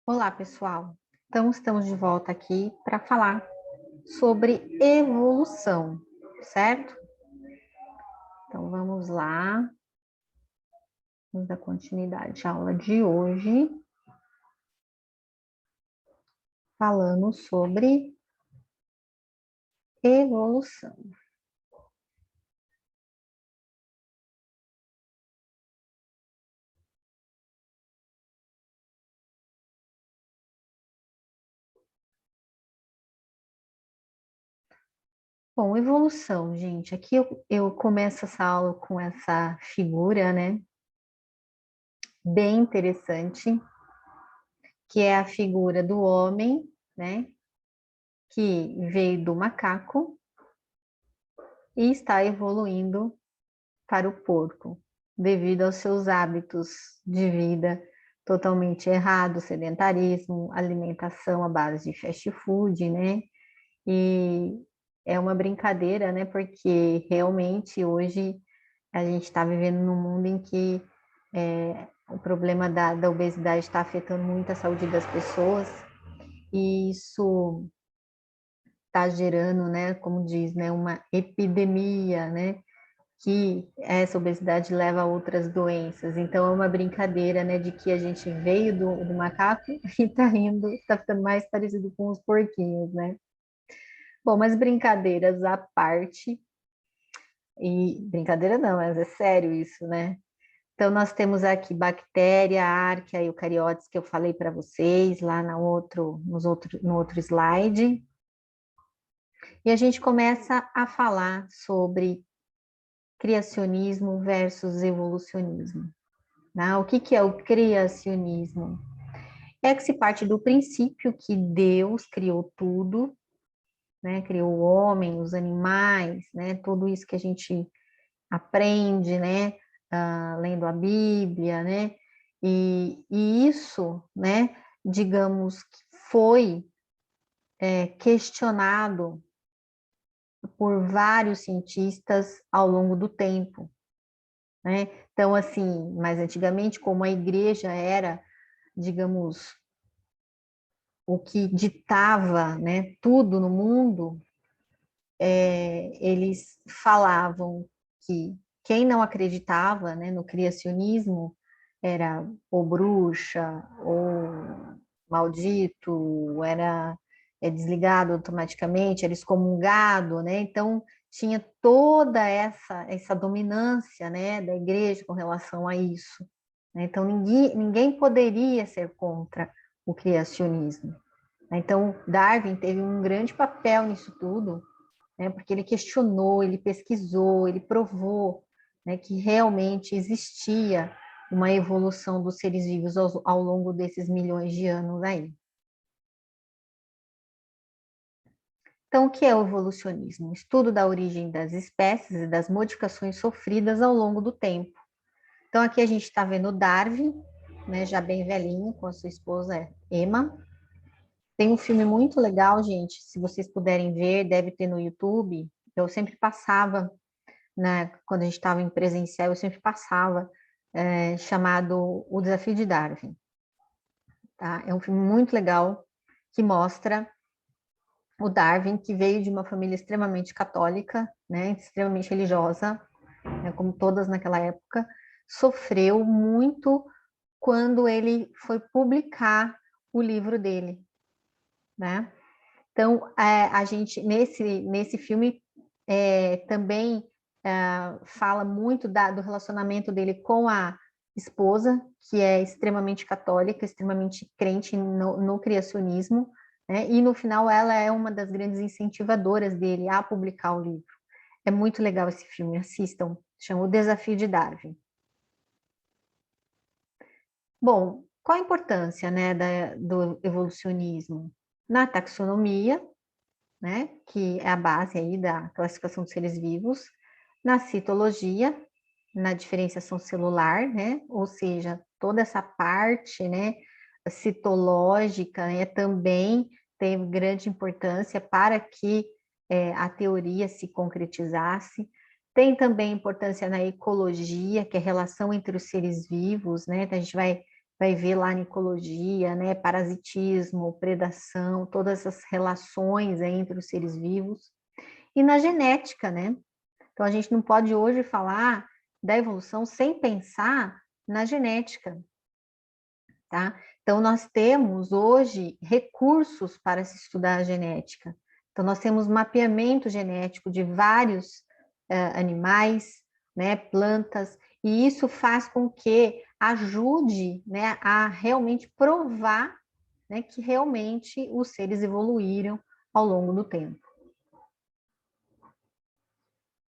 Olá, pessoal. Então, estamos de volta aqui para falar sobre evolução, certo? Então, vamos lá. Vamos dar continuidade à aula de hoje, falando sobre evolução. Bom, evolução, gente. Aqui eu começo essa aula com essa figura, né? Bem interessante, que é a figura do homem, né? Que veio do macaco e está evoluindo para o porco, devido aos seus hábitos de vida totalmente errados, sedentarismo, alimentação à base de fast food, né? E é uma brincadeira, né? Porque realmente hoje a gente está vivendo num mundo em que o problema da obesidade está afetando muito a saúde das pessoas, e isso está gerando, né, como diz, né, uma epidemia, né, que essa obesidade leva a outras doenças. Então, é uma brincadeira, né, de que a gente veio do macaco e está indo, está ficando mais parecido com os porquinhos, né? Bom, mas brincadeiras à parte, e brincadeira não, mas é sério isso, né? Então, nós temos aqui bactéria, arquea, eucariotes, que eu falei para vocês lá no outro slide. E a gente começa a falar sobre criacionismo versus evolucionismo. Né? O que é o criacionismo? É que se parte do princípio que Deus criou tudo, né? Criou o homem, os animais, né? Tudo isso que a gente aprende, né? Lendo a Bíblia, né? E isso, né? Digamos que foi questionado por vários cientistas ao longo do tempo, né? Então, assim, mais antigamente, como a igreja era, digamos, o que ditava, né, tudo no mundo, eles falavam que quem não acreditava, né, no criacionismo era ou bruxa, ou maldito, era desligado automaticamente, era excomungado, né? Então tinha toda essa dominância, né, da igreja com relação a isso, né? Então ninguém poderia ser contra o criacionismo. Então Darwin teve um grande papel nisso tudo, né, porque ele questionou, ele pesquisou, ele provou, né, que realmente existia uma evolução dos seres vivos ao longo desses milhões de anos aí. Então, o que é o evolucionismo? Estudo da origem das espécies e das modificações sofridas ao longo do tempo. Então, aqui a gente está vendo Darwin, né, já bem velhinho, com a sua esposa Emma. Tem um filme muito legal, gente, se vocês puderem ver, deve ter no YouTube. Eu sempre passava, né, quando a gente estava em presencial, eu sempre passava, chamado O Desafio de Darwin. Tá? É um filme muito legal que mostra o Darwin, que veio de uma família extremamente católica, né, extremamente religiosa, né, como todas naquela época, sofreu muito quando ele foi publicar o livro dele, né? Então, a gente, nesse filme, também fala muito do relacionamento dele com a esposa, que é extremamente católica, extremamente crente no criacionismo, né? E no final ela é uma das grandes incentivadoras dele a publicar o livro. É muito legal esse filme, assistam, chama O Desafio de Darwin. Bom, qual a importância, né, do evolucionismo? Na taxonomia, né, que é a base aí da classificação dos seres vivos, na citologia, na diferenciação celular, né, ou seja, toda essa parte, né, citológica, né, também tem grande importância para que a teoria se concretizasse. Tem também importância na ecologia, que é a relação entre os seres vivos, né, então a gente vai vai ver lá na ecologia, né, parasitismo, predação, todas as relações entre os seres vivos, e na genética, né? Então, a gente não pode hoje falar da evolução sem pensar na genética, tá? Então, nós temos hoje recursos para se estudar a genética. Então, nós temos mapeamento genético de vários animais, né, plantas, e isso faz com que ajude, né, a realmente provar, né, que realmente os seres evoluíram ao longo do tempo.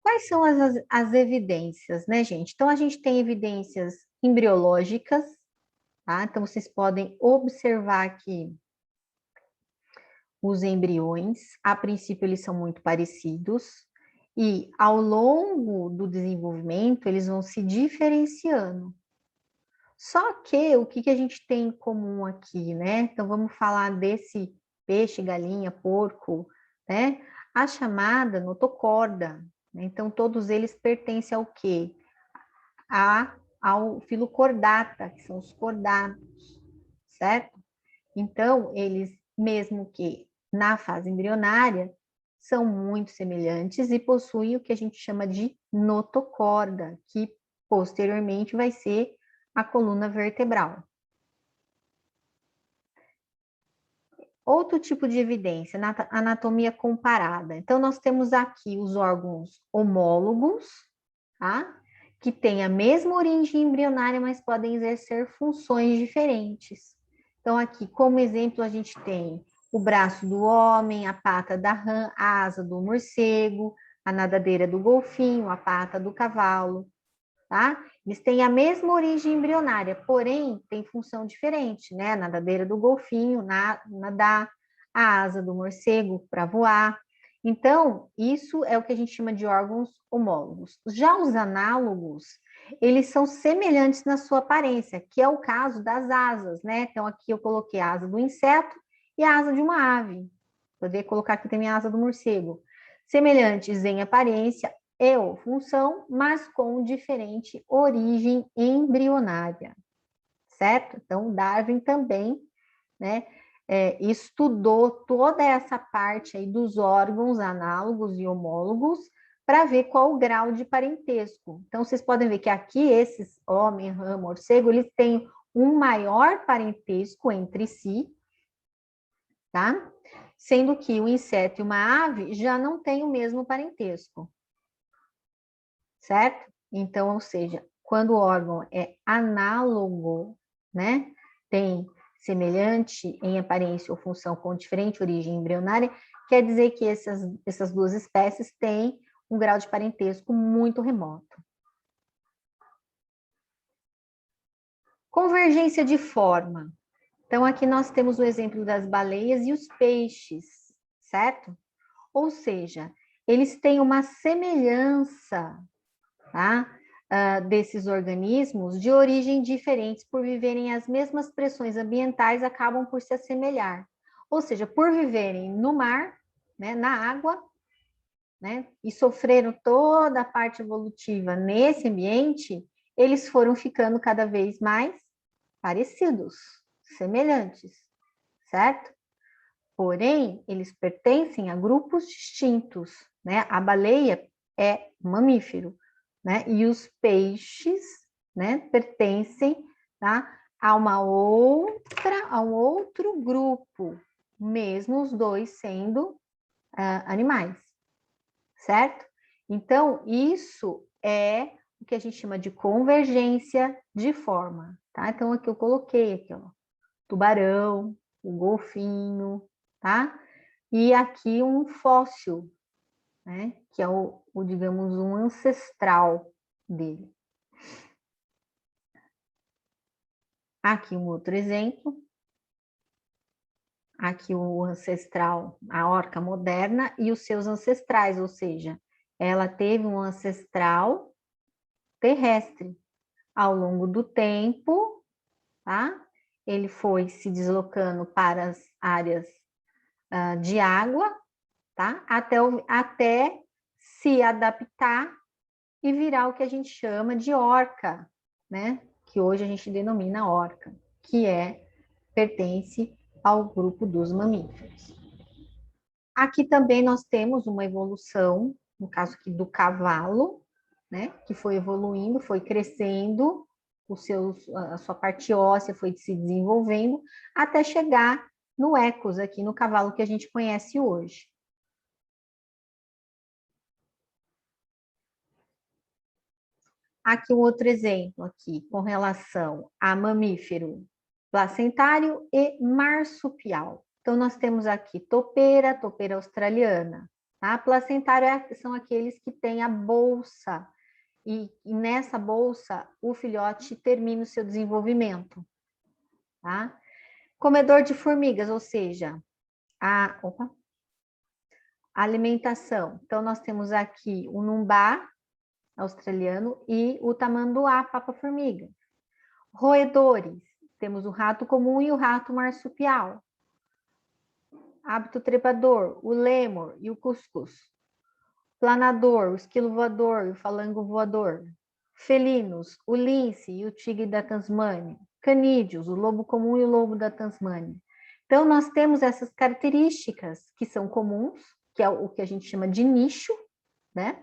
Quais são as evidências, né, gente? Então, a gente tem evidências embriológicas, tá? Então, vocês podem observar aqui os embriões. A princípio, eles são muito parecidos. E, ao longo do desenvolvimento, eles vão se diferenciando. Só que, o que a gente tem em comum aqui, né? Então, vamos falar desse peixe, galinha, porco, né? A chamada notocorda. Né? Então, todos eles pertencem ao quê? Ao filo cordata, que são os cordatos, certo? Então, eles, mesmo que na fase embrionária, são muito semelhantes e possuem o que a gente chama de notocorda, que posteriormente vai ser a coluna vertebral. Outro tipo de evidência, anatomia comparada. Então, nós temos aqui os órgãos homólogos, tá? Que têm a mesma origem embrionária, mas podem exercer funções diferentes. Então, aqui, como exemplo, a gente tem o braço do homem, a pata da rã, a asa do morcego, a nadadeira do golfinho, a pata do cavalo, tá? Eles têm a mesma origem embrionária, porém, tem função diferente, né? A nadadeira do golfinho, nadar, a asa do morcego para voar. Então, isso é o que a gente chama de órgãos homólogos. Já os análogos, eles são semelhantes na sua aparência, que é o caso das asas, né? Então, aqui eu coloquei a asa do inseto e a asa de uma ave. Poder colocar aqui também a asa do morcego. Semelhantes em aparência e ou função, mas com diferente origem embrionária, certo? Então, Darwin também, né, estudou toda essa parte aí dos órgãos análogos e homólogos para ver qual o grau de parentesco. Então, vocês podem ver que aqui esses homem, rã, morcego, eles têm um maior parentesco entre si, tá? Sendo que o inseto e uma ave já não têm o mesmo parentesco, certo? Então, ou seja, quando o órgão é análogo, né? Tem semelhante em aparência ou função com diferente origem embrionária, quer dizer que essas duas espécies têm um grau de parentesco muito remoto. Convergência de forma. Então, aqui nós temos o exemplo das baleias e os peixes, certo? Ou seja, eles têm uma semelhança, tá? Desses organismos de origem diferentes, por viverem as mesmas pressões ambientais, acabam por se assemelhar. Ou seja, por viverem no mar, né, na água, né, e sofreram toda a parte evolutiva nesse ambiente, eles foram ficando cada vez mais parecidos, semelhantes, certo? Porém, eles pertencem a grupos distintos, né? A baleia é mamífero, né? E os peixes, né, pertencem, tá, a um outro grupo, mesmo os dois sendo animais, certo? Então, isso é o que a gente chama de convergência de forma, tá? Então, aqui eu coloquei aqui, ó, tubarão, o golfinho, tá? E aqui um fóssil, né? Que é digamos, um ancestral dele. Aqui um outro exemplo. Aqui o ancestral, a orca moderna e os seus ancestrais, ou seja, ela teve um ancestral terrestre. Ao longo do tempo, tá? Ele foi se deslocando para as áreas de água, tá? Até se adaptar e virar o que a gente chama de orca, né? Que hoje a gente denomina orca. que pertence ao grupo dos mamíferos. Aqui também nós temos uma evolução, no caso aqui do cavalo, né, que foi evoluindo, foi crescendo, a sua parte óssea foi se desenvolvendo, até chegar no Equus, aqui no cavalo que a gente conhece hoje. Aqui um outro exemplo aqui, com relação a mamífero placentário e marsupial. Então, nós temos aqui topeira australiana. Tá? Placentário são aqueles que têm a bolsa, e nessa bolsa o filhote termina o seu desenvolvimento. Tá? Comedor de formigas, ou seja, a alimentação. Então, nós temos aqui o numbá australiano e o tamanduá, papa-formiga. Roedores, temos o rato comum e o rato marsupial. Hábito trepador, o lêmur e o cuscuz. Planador, o esquilo voador e o falango voador. Felinos, o lince e o tigre da Tasmânia. Canídeos, o lobo comum e o lobo da Tasmânia. Então, nós temos essas características que são comuns, que é o que a gente chama de nicho, né?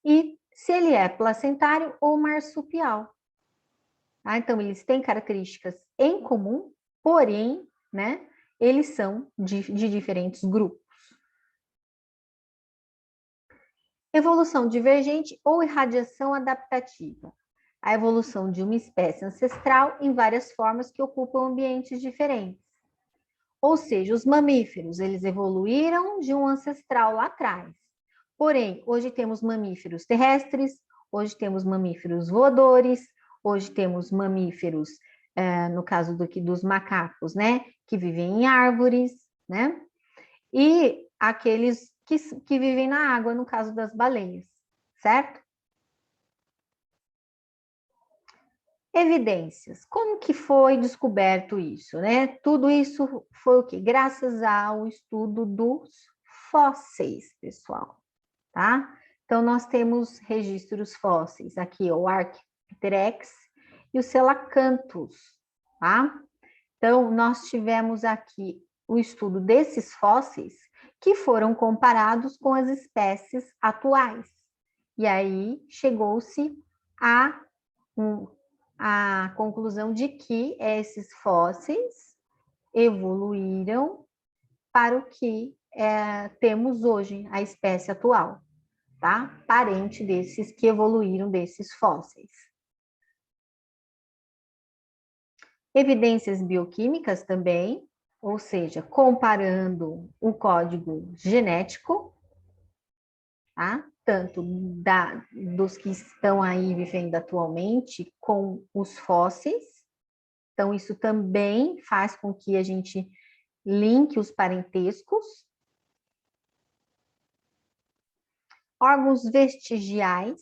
E se ele é placentário ou marsupial. Tá? Então, eles têm características em comum, porém, né, eles são de diferentes grupos. Evolução divergente ou irradiação adaptativa. A evolução de uma espécie ancestral em várias formas que ocupam ambientes diferentes. Ou seja, os mamíferos, eles evoluíram de um ancestral lá atrás. Porém, hoje temos mamíferos terrestres, hoje temos mamíferos voadores, hoje temos mamíferos, no caso dos macacos, né, que vivem em árvores, né, e aqueles que vivem na água, no caso das baleias, certo? Evidências. Como que foi descoberto isso, né? Tudo isso foi o quê? Graças ao estudo dos fósseis, pessoal, tá? Então, nós temos registros fósseis, aqui o Archaeopteryx e o Coelacanthus, tá? Então, nós tivemos aqui o estudo desses fósseis que foram comparados com as espécies atuais. E aí chegou-se a conclusão de que esses fósseis evoluíram para o que temos hoje, a espécie atual, tá? Parente desses que evoluíram desses fósseis. Evidências bioquímicas também, ou seja, comparando o código genético, tá? Tanto dos que estão aí vivendo atualmente com os fósseis. Então, isso também faz com que a gente linke os parentescos. Órgãos vestigiais.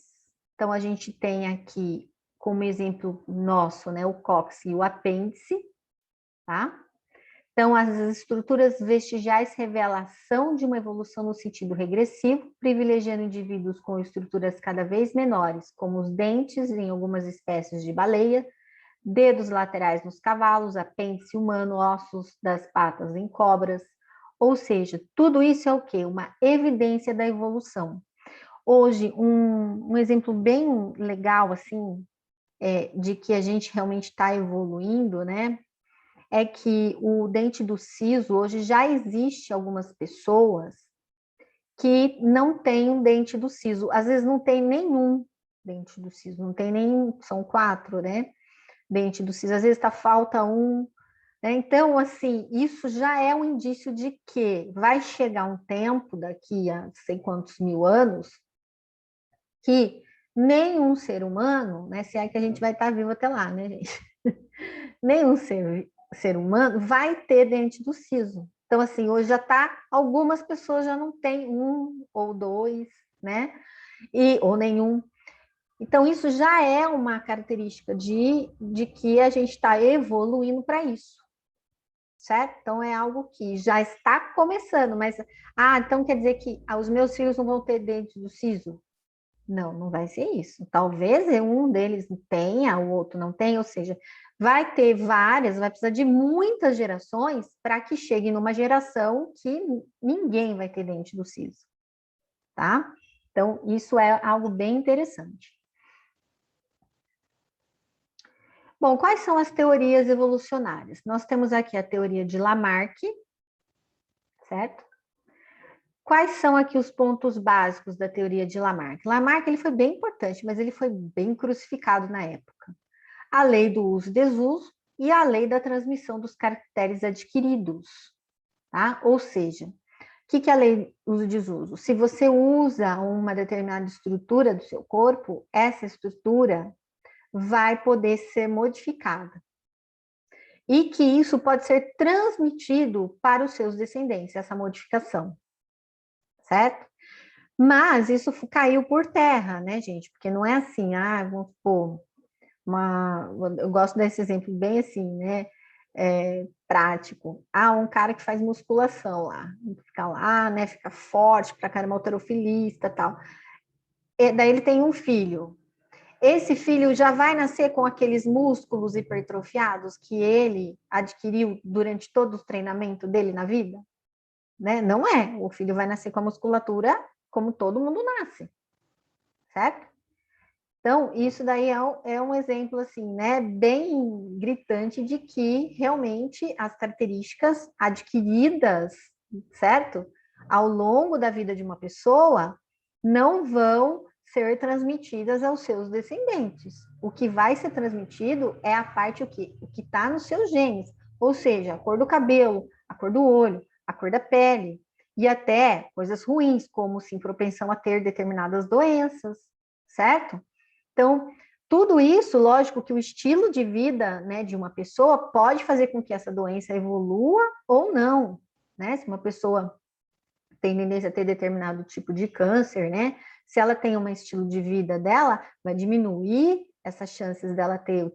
Então, a gente tem aqui, como exemplo nosso, né, o cóccix e o apêndice, tá? Então, as estruturas vestigiais revelam a ação de uma evolução no sentido regressivo, privilegiando indivíduos com estruturas cada vez menores, como os dentes em algumas espécies de baleia, dedos laterais nos cavalos, apêndice humano, ossos das patas em cobras. Ou seja, tudo isso é o quê? Uma evidência da evolução. Hoje, um exemplo bem legal, assim, de que a gente realmente está evoluindo, né? É que o dente do siso, hoje já existe algumas pessoas que não têm um dente do siso, às vezes não tem nenhum dente do siso, não tem nem, são 4, né? Dente do siso, às vezes falta um, né? Então, assim, isso já é um indício de que vai chegar um tempo, daqui a sei quantos mil anos, que nenhum ser humano, né? Se é que a gente vai estar vivo até lá, né, gente? Nenhum ser humano vai ter dente do siso. Então, assim, hoje já está, algumas pessoas já não têm um ou dois, né? Ou nenhum. Então, isso já é uma característica de que a gente está evoluindo para isso, certo? Então, é algo que já está começando, mas, então quer dizer que os meus filhos não vão ter dente do siso? Não, não vai ser isso. Talvez um deles tenha, o outro não tenha, ou seja, vai ter várias, vai precisar de muitas gerações para que chegue numa geração que ninguém vai ter dente do siso, tá? Então, isso é algo bem interessante. Bom, quais são as teorias evolucionárias? Nós temos aqui a teoria de Lamarck, certo? Quais são aqui os pontos básicos da teoria de Lamarck? Lamarck ele foi bem importante, mas ele foi bem crucificado na época. A lei do uso e desuso e a lei da transmissão dos caracteres adquiridos, tá? Ou seja, o que é a lei do uso e desuso? Se você usa uma determinada estrutura do seu corpo, essa estrutura vai poder ser modificada. E que isso pode ser transmitido para os seus descendentes, essa modificação, certo? Mas isso caiu por terra, né, gente? Porque não é assim, vamos supor, eu gosto desse exemplo bem assim, né? Prático. Um cara que faz musculação lá, fica lá, né? Fica forte pra caramba, halterofilista e tal. E daí ele tem um filho. Esse filho já vai nascer com aqueles músculos hipertrofiados que ele adquiriu durante todo o treinamento dele na vida? Né? Não é. O filho vai nascer com a musculatura como todo mundo nasce, certo? Então, isso daí é um exemplo, assim, né, bem gritante de que realmente as características adquiridas, certo? Ao longo da vida de uma pessoa, não vão ser transmitidas aos seus descendentes. O que vai ser transmitido é a parte o que está nos seus genes, ou seja, a cor do cabelo, a cor do olho, a cor da pele, e até coisas ruins, como sim propensão a ter determinadas doenças, certo? Então, tudo isso, lógico que o estilo de vida, né, de uma pessoa pode fazer com que essa doença evolua ou não, né? Se uma pessoa tem tendência a ter determinado tipo de câncer, né? Se ela tem um estilo de vida dela, vai diminuir essas chances dela ter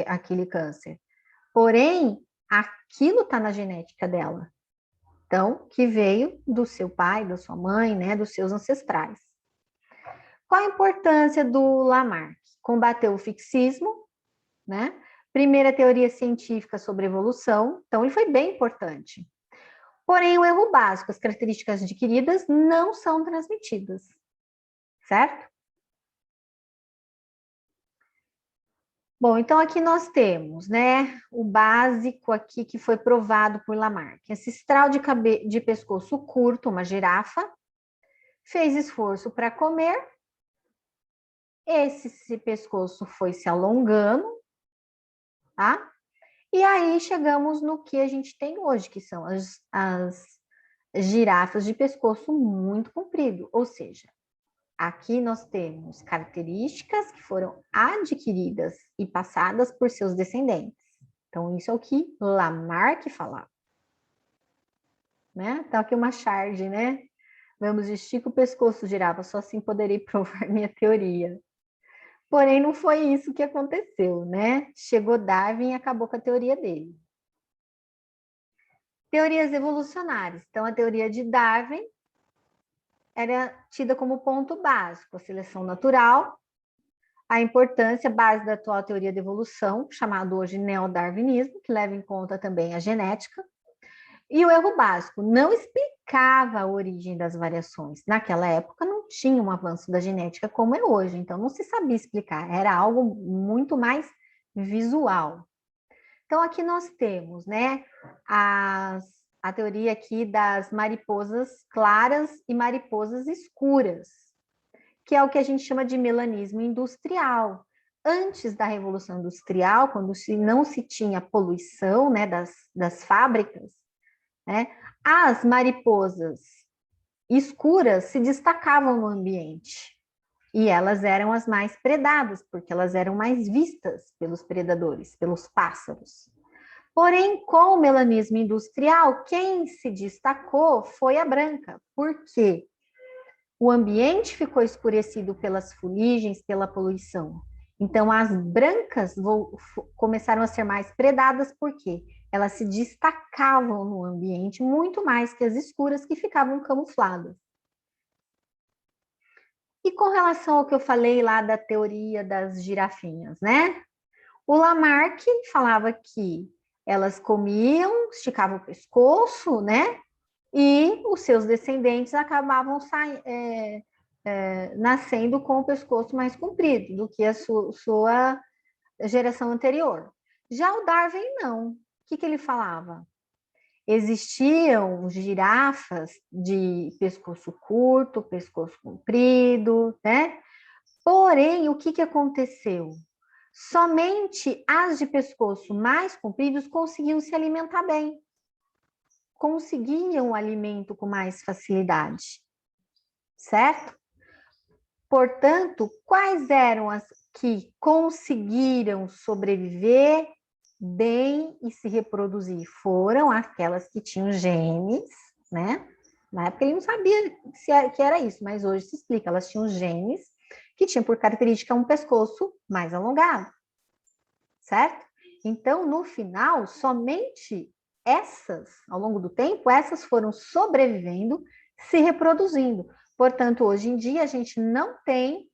aquele câncer. Porém, aquilo está na genética dela. Então, que veio do seu pai, da sua mãe, né, dos seus ancestrais. Qual a importância do Lamarck? Combateu o fixismo, né? Primeira teoria científica sobre evolução, então ele foi bem importante. Porém, o erro básico, as características adquiridas não são transmitidas, certo? Bom, então aqui nós temos, né, o básico aqui que foi provado por Lamarck. Ancestral de pescoço curto, uma girafa, fez esforço para comer, esse pescoço foi se alongando, tá? E aí chegamos no que a gente tem hoje, que são as girafas de pescoço muito comprido, ou seja, aqui nós temos características que foram adquiridas e passadas por seus descendentes. Então, isso é o que Lamarck falava. Né? Então, aqui uma charge, né? Vamos, estica o pescoço, girafa, só assim poderei provar minha teoria. Porém, não foi isso que aconteceu, né? Chegou Darwin e acabou com a teoria dele. Teorias evolucionárias. Então, a teoria de Darwin era tida como ponto básico, a seleção natural, a importância base da atual teoria da evolução, chamado hoje neodarwinismo, que leva em conta também a genética, e o erro básico, não explicava a origem das variações. Naquela época não tinha um avanço da genética como é hoje, então não se sabia explicar, era algo muito mais visual. Então aqui nós temos, né, a teoria aqui das mariposas claras e mariposas escuras, que é o que a gente chama de melanismo industrial. Antes da Revolução Industrial, quando não se tinha poluição, né, das fábricas, né, as mariposas escuras se destacavam no ambiente. E elas eram as mais predadas, porque elas eram mais vistas pelos predadores, pelos pássaros. Porém, com o melanismo industrial, quem se destacou foi a branca. Por quê? O ambiente ficou escurecido pelas fuligens, pela poluição. Então, as brancas começaram a ser mais predadas, porque elas se destacavam no ambiente muito mais que as escuras, que ficavam camufladas. E com relação ao que eu falei lá da teoria das girafinhas, né? O Lamarck falava que elas comiam, esticavam o pescoço, né? E os seus descendentes acabavam nascendo com o pescoço mais comprido do que a sua geração anterior. Já o Darwin, não. O que ele falava? Existiam girafas de pescoço curto, pescoço comprido, né? Porém, o que aconteceu? Somente as de pescoço mais compridos conseguiam se alimentar bem, conseguiam o alimento com mais facilidade, certo? Portanto, quais eram as que conseguiram sobreviver bem e se reproduzir? Foram aquelas que tinham genes, né? Na época ele não sabia que era isso, mas hoje se explica. Elas tinham genes que tinham por característica um pescoço mais alongado, certo? Então, no final, somente essas, ao longo do tempo, essas foram sobrevivendo, se reproduzindo. Portanto, hoje em dia, a gente não tem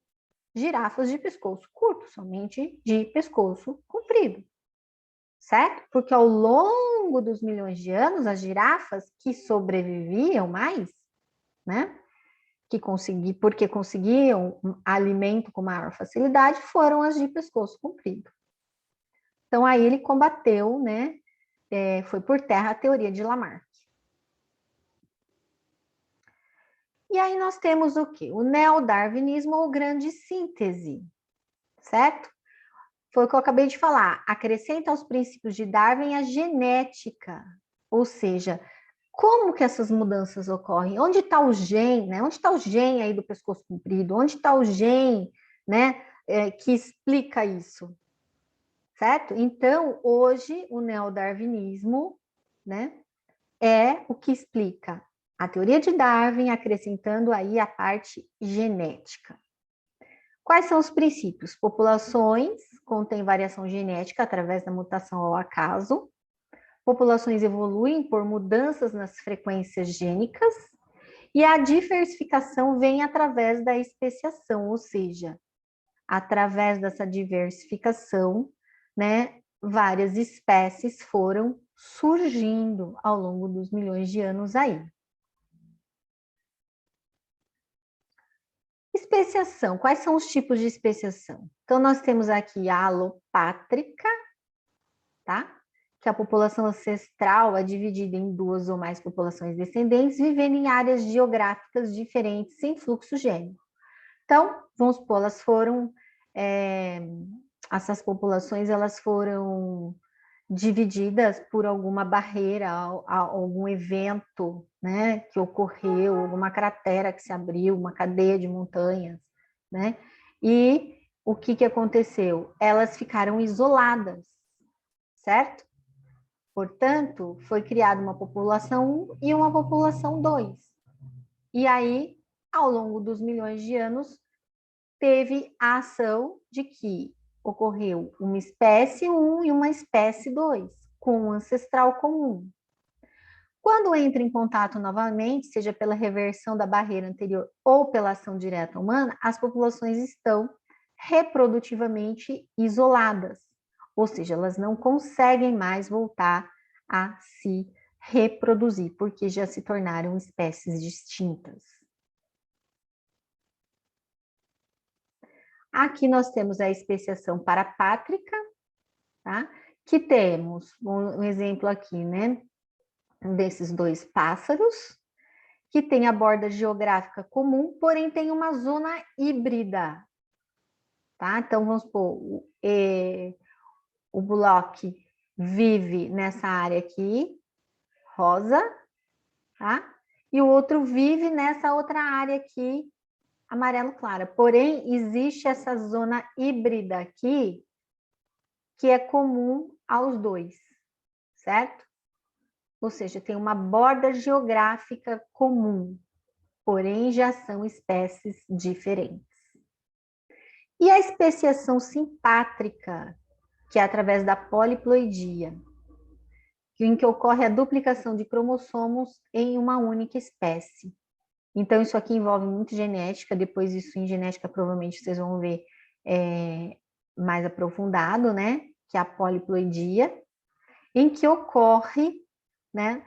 girafas de pescoço curto, somente de pescoço comprido, certo? Porque ao longo dos milhões de anos, as girafas que sobreviviam mais, né? Porque conseguiam alimento com maior facilidade, foram as de pescoço comprido. Então, aí ele combateu, né? Foi por terra a teoria de Lamarck. E aí nós temos o quê? O neodarwinismo ou grande síntese, certo? Foi o que eu acabei de falar. Acrescenta aos princípios de Darwin a genética, ou seja, como que essas mudanças ocorrem? Onde está o gene, né? Onde está o gene aí do pescoço comprido? Onde está o gene, né, que explica isso? Certo? Então, hoje, o neodarwinismo, né, é o que explica a teoria de Darwin, acrescentando aí a parte genética. Quais são os princípios? Populações contêm variação genética através da mutação ao acaso. Populações evoluem por mudanças nas frequências gênicas. E a diversificação vem através da especiação, ou seja, através dessa diversificação, né, várias espécies foram surgindo ao longo dos milhões de anos aí. Especiação, quais são os tipos de especiação? Então, nós temos aqui a alopátrica, tá? Que a população ancestral é dividida em duas ou mais populações descendentes, vivendo em áreas geográficas diferentes, sem fluxo gênico. Então, vamos supor, essas populações, elas foram divididas por alguma barreira, algum evento, né, que ocorreu, alguma cratera que se abriu, uma cadeia de montanhas, né? E o que aconteceu? Elas ficaram isoladas, certo? Portanto, foi criada uma população 1 e uma população 2. E aí, ao longo dos milhões de anos, teve a ação de que ocorreu uma espécie 1 e uma espécie 2, com um ancestral comum. Quando entra em contato novamente, seja pela reversão da barreira anterior ou pela ação direta humana, as populações estão reprodutivamente isoladas, ou seja, elas não conseguem mais voltar a se reproduzir, porque já se tornaram espécies distintas. Aqui nós temos a especiação parapátrica, tá? Que temos um exemplo aqui, né? Desses dois pássaros, que tem a borda geográfica comum, porém tem uma zona híbrida, tá? Então, vamos supor, o Bullock vive nessa área aqui, rosa, tá? E o outro vive nessa outra área aqui, amarelo clara. Porém, existe essa zona híbrida aqui, que é comum aos dois, certo? Ou seja, tem uma borda geográfica comum, porém já são espécies diferentes. E a especiação simpátrica, que é através da poliploidia, em que ocorre a duplicação de cromossomos em uma única espécie. Então, isso aqui envolve muito genética, depois isso em genética provavelmente vocês vão ver mais aprofundado, né? Que é a poliploidia, em que ocorre, né,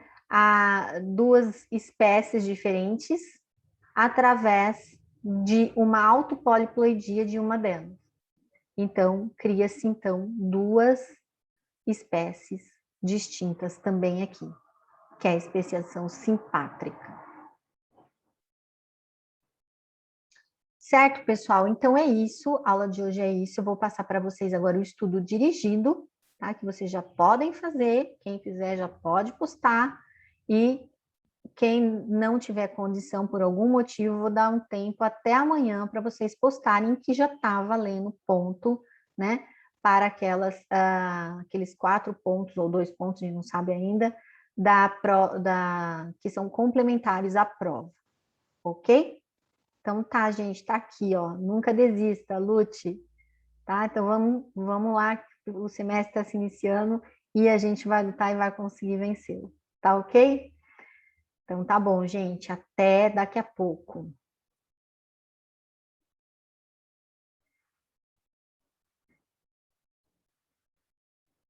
duas espécies diferentes através de uma autopoliploidia de uma delas. Então, cria-se, então, duas espécies distintas também aqui, que é a especiação simpátrica. Certo, pessoal? Então é isso, a aula de hoje é isso. Eu vou passar para vocês agora o estudo dirigido, tá? Que vocês já podem fazer, quem fizer já pode postar, e quem não tiver condição por algum motivo, vou dar um tempo até amanhã para vocês postarem que já está valendo ponto, né? Para aqueles 4 pontos ou 2 pontos, a gente não sabe ainda, que são complementares à prova, ok? Então tá, gente, tá aqui, ó. Nunca desista, lute, tá? Então vamos lá, o semestre está se iniciando e a gente vai lutar e vai conseguir vencê-lo, tá ok? Então tá bom, gente. Até daqui a pouco.